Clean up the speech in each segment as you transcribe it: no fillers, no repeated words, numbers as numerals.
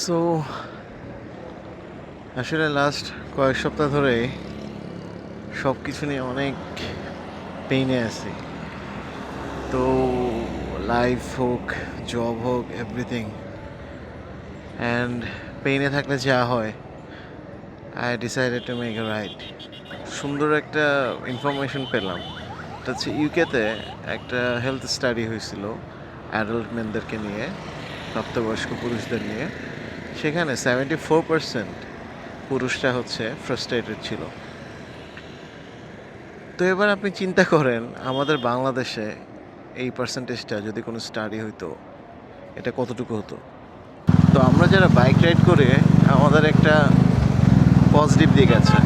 So আসলে last কয়েক সপ্তাহ ধরে সব কিছু নিয়ে অনেক পেইনে আছি। তো লাইফ হোক, জব হোক, এভরিথিং। অ্যান্ড পেইনে থাকলে যা হয়, I decided to make a right. সুন্দর একটা ইনফরমেশন পেলাম। এটা হচ্ছে ইউকেতে একটা হেলথ স্টাডি হয়েছিল অ্যাডাল্ট মেনদেরকে নিয়ে, প্রাপ্তবয়স্ক পুরুষদের নিয়ে। সেখানে 74% পুরুষরা হচ্ছে ফ্রাস্ট্রেটেড ছিল। তো এবার আপনি চিন্তা করেন আমাদের বাংলাদেশে এই পার্সেন্টেজটা যদি কোনো স্টাডি হইতো, এটা কতটুকু হতো। তো আমরা যারা বাইক রাইড করি, আমাদের একটা পজিটিভ দিক আছে।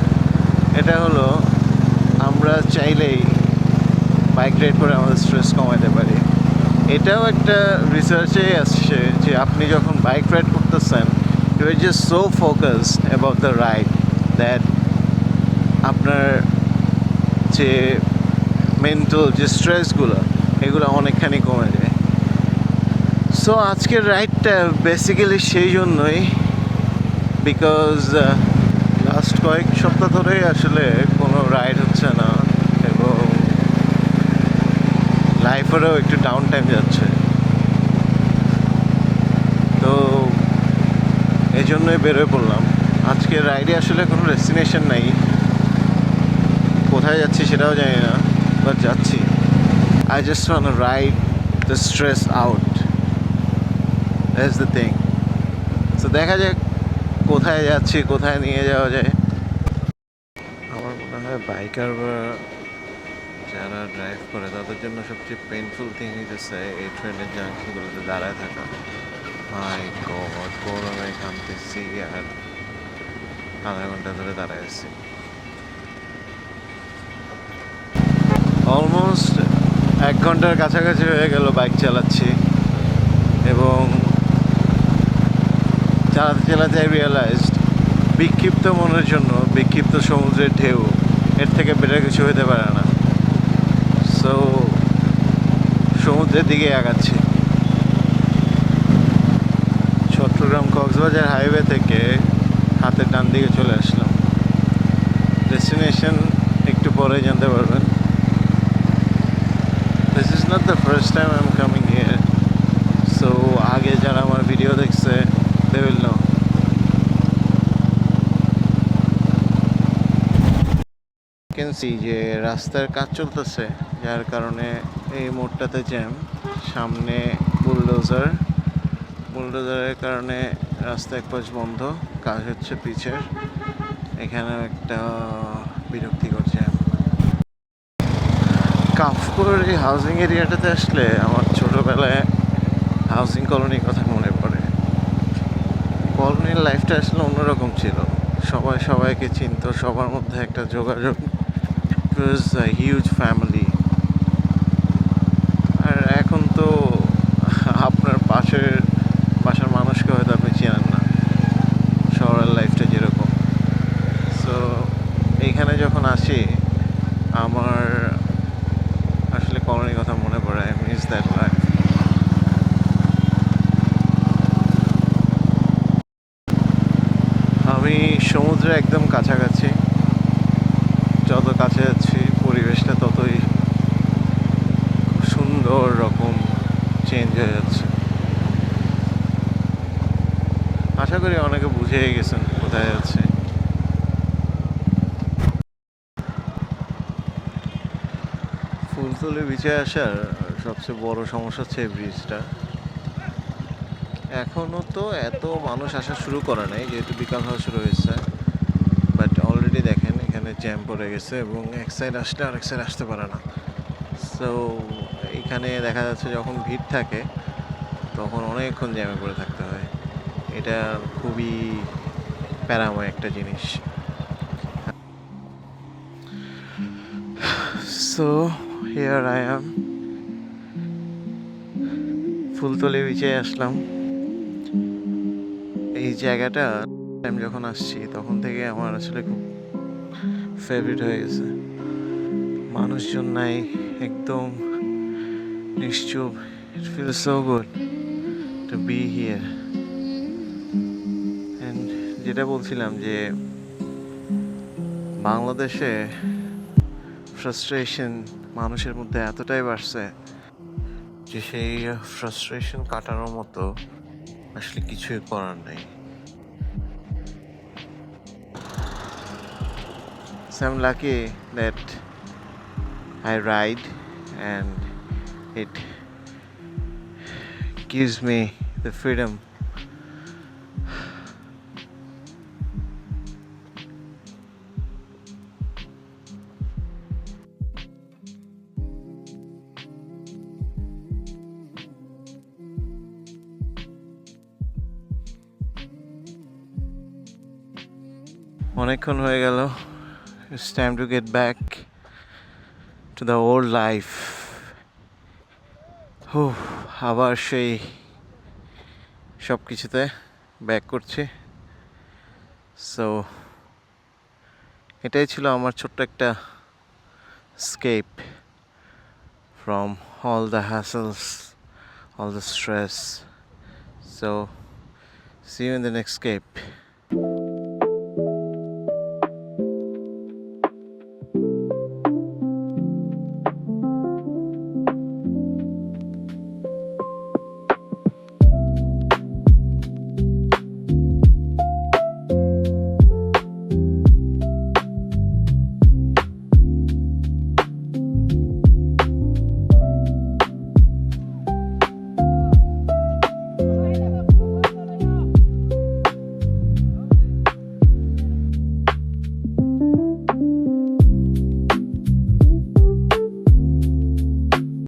এটা হলো আমরা চাইলেই বাইক রাইড করে আমাদের স্ট্রেস কমাতে পারি। এটাও একটা রিসার্চে আসছে যে আপনি যখন বাইক রাইড করতেছেন, you are just so focused about the ride that আপনার যে মেন্টাল যে স্ট্রেসগুলো, এগুলো অনেকখানি কমে যায়। সো আজকের রাইডটা বেসিক্যালি সেই জন্যই, বিকজ লাস্ট কয়েক সপ্তাহ ধরেই আসলে কোনো রাইড হচ্ছে না এবং লাইফেরও একটু ডাউন টাইম যাচ্ছে। তো এই জন্যই বেরোয় পড়লাম। আজকের রাইডে আসলে কোনো ডেস্টিনেশন নাই, কোথায় যাচ্ছি সেটাও জানি না, বাট যাচ্ছি। I just want to ride the stress out. That's the thing. So দেখা যাক কোথায় যাচ্ছি, কোথায় নিয়ে যাওয়া যায়। আমার মনে হয় বাইকার বা যারা ড্রাইভ করে তাদের জন্য সবচেয়ে পেইনফুল থিং হইতেছে এই ট্রেনের জাংশনগুলোতে দাঁড়ায় থাকা। মাই গড, গরমে ঘামতেছি আর আধা ঘন্টা ধরে দাঁড়ায় আছি। অলমোস্ট 1 ঘন্টার কাছাকাছি হয়ে গেল বাইক চালাচ্ছি এবং চালাতে চালাতে রিয়েলাইজড বিক্ষিপ্ত মনের জন্য বিক্ষিপ্ত সমুদ্রের ঢেউ, এর থেকে বেটার কিছু হতে পারে না। সো সমুদ্রের দিকে আগাচ্ছি। চট্টগ্রাম কক্সবাজার হাইওয়ে থেকে হাতের ডান দিকে চলে আসলাম। ডেস্টিনেশন একটু পরে জানতে পারবেন। This is not the first time I am coming here, so আগে যারা আমার ভিডিও দেখছে they will know. Can see যে রাস্তার কাজ চলতেছে, যার কারণে এই মোড়টাতে জ্যাম। সামনে বুলডোজারের কারণে রাস্তা এক পাশ বন্ধ, কাজ হচ্ছে পিচের। এখানেও একটা বিরক্তিকর জ্যাম। কাফপুর এই হাউজিং এরিয়াটাতে আসলে আমার ছোটোবেলায় হাউজিং কলোনির কথা মনে পড়ে। কলোনির লাইফটা আসলে অন্যরকম ছিল, সবাই সবাইকে চিনত, সবার মধ্যে একটা যোগাযোগ। ইট ওয়াজ আ হিউজ ফ্যামিলি। আর এখন তো আপনার বাসার মানুষকে হয়তো আপনি চেনেন না, শহরের লাইফটা যেরকম। সো এইখানে যখন আসি আমার আসলে কলোনির কথা মনে পড়ে। I miss that life. আমি সমুদ্রে একদম কাছাকাছি। যত কাছে যাচ্ছি পরিবেশটা ততই সুন্দর রকম চেঞ্জ হয়ে যাচ্ছে। আশা করি অনেকে বুঝেই গেছেন কোথায় যাচ্ছে। ফুলতলি বিচে আসার সবচেয়ে বড় সমস্যা হচ্ছে এই ব্রিজটা। এখনও তো এত মানুষ আসা শুরু করে নাই, যেহেতু বিকাল হওয়া শুরু হয়েছে, বাট অলরেডি দেখেন এখানে জ্যাম পড়ে গেছে এবং এক সাইড আসলে আরেক সাইড আসতে পারে না। সো এখানে দেখা যাচ্ছে যখন ভিড় থাকে তখন অনেকক্ষণ জ্যামে পড়ে থাকতে হয়। এটা খুবই প্যারাময় একটা জিনিস। So here I am, Fultali বিচে আসলাম। এই জায়গাটা আমি যখন আসছি তখন থেকে আমার আসলে খুব ফেভারিট হয়ে গেছে। মানুষজন নাই, একদম নিশ্চুপ। It feels so good to be here. যেটা বলছিলাম যে বাংলাদেশে ফ্রাস্ট্রেশন মানুষের মধ্যে এতটাই বাড়ছে যে সেই ফ্রাস্ট্রেশন কাটানোর মতো আসলে কিছুই করার নেই। So I'm lucky that I ride and it gives me the freedom. অনেকক্ষণ হয়ে গেল। It's time to get back to the old life. আবার সেই সব কিছুতে ব্যাক করছি। সো এটাই ছিল আমার ছোট্ট একটা escape from all the hassles, all the stress. So see you in the next escape.